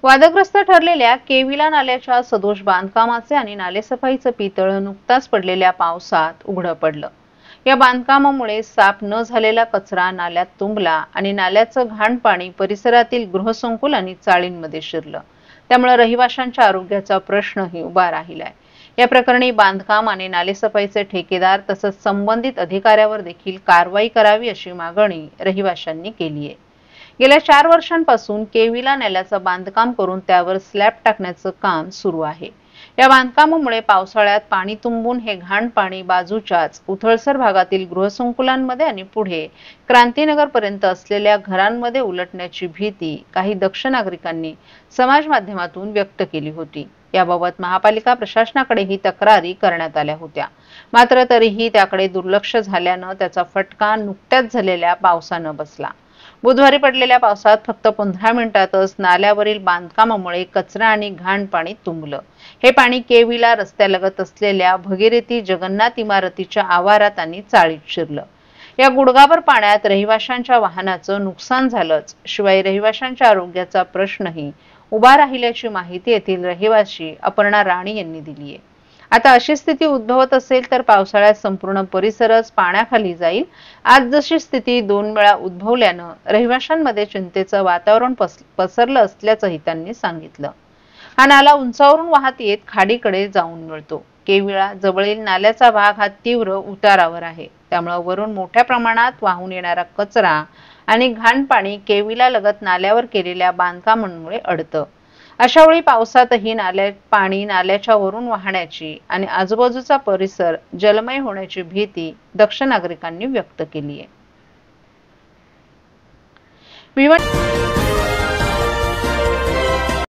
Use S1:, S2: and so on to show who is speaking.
S1: वादग्रस्त ठरलेल्या केविला नाल्याच्या सदोष बांधकामाचे आणि नालेसफाईचं पितळ नुकताच पडलेल्या पावसात उघडं पडलं। या बांधकामामुळे साफ न झालेला कचरा नाल्यात तुंबला आणि नाल्याचं घाण पाणी परिसरातील गृहसंकुल आणि चाळींमध्ये शिरलं। त्यामुळे रहिवाशांच्या आरोग्याचा प्रश्नही उभा राहिलाय। या प्रकरणी बांधकाम आणि नालेसफाईचे ठेकेदार तसंच संबंधित अधिकाऱ्यावर देखील कारवाई करावी अशी मागणी रहिवाशांनी केली आहे। गेल्या 4 वर्षांपासून केविला नाल्याचं बांधकाम करून त्यावर स्लॅब टाकण्याचं काम सुरू आहे। या बांधकामामुळे पावसाळ्यात पाणी तुंबून हे घाण पाणी बाजूच्याच उथळसर भागातील गृहसंकुलांमध्ये आणि पुढे क्रांतीनगर पर्यंत असलेल्या घरांमध्ये उलटण्याची भीती काही दक्ष नागरिकांनी समाज माध्यमातून व्यक्त केली होती। याबाबत महापालिका प्रशासनाकडेही तक्रारी करण्यात आल्या होत्या, मात्र तरीही त्याकडे दुर्लक्ष झाल्यानं त्याचा फटका नुकत्याच झालेल्या पावसानं बसला। बुधवारी पडलेल्या पावसात फक्त 15 मिनिटातच नाल्यावरील बांधकामामुळे कचरा आणि घाण पाणी तुंबलं। हे पाणी केविला रस्त्यालगत असलेल्या भगीरथी जगन्नाथ इमारतीच्या आवारात आणि चाळीत शिरलं। या गुडघाभर पाण्यात रहिवाशांच्या वाहनाचं नुकसान झालंच, शिवाय रहिवाशांच्या आरोग्याचा प्रश्नही उभा राहिल्याची माहिती येथील रहिवासी अपर्णा राणी यांनी दिली आहे। आता अशी स्थिती उद्भवत असेल तर पावसाळ्यात संपूर्ण परिसरच पाण्याखाली जाईल। आज जशी स्थिती 2 वेळा उद्भवल्यानं रहिवाशांमध्ये चिंतेचं वातावरण पसरलं असल्याचंही त्यांनी सांगितलं। हा नाला उंचावरून वाहत येत खाडीकडे जाऊन मिळतो। केविला जवळील नाल्याचा भाग हा तीव्र उतारावर आहे, त्यामुळे वरून मोठ्या प्रमाणात वाहून येणारा कचरा आणि घाण पाणी केविला लगत नाल्यावर केलेल्या बांधकामांमुळे अडतं। अशा वेळी पावसातही पाणी नाल्याच्या वरून वाहण्याची आणि आजूबाजूचा परिसर जलमय होण्याची भीती दक्ष नागरिकांनी व्यक्त केली आहे।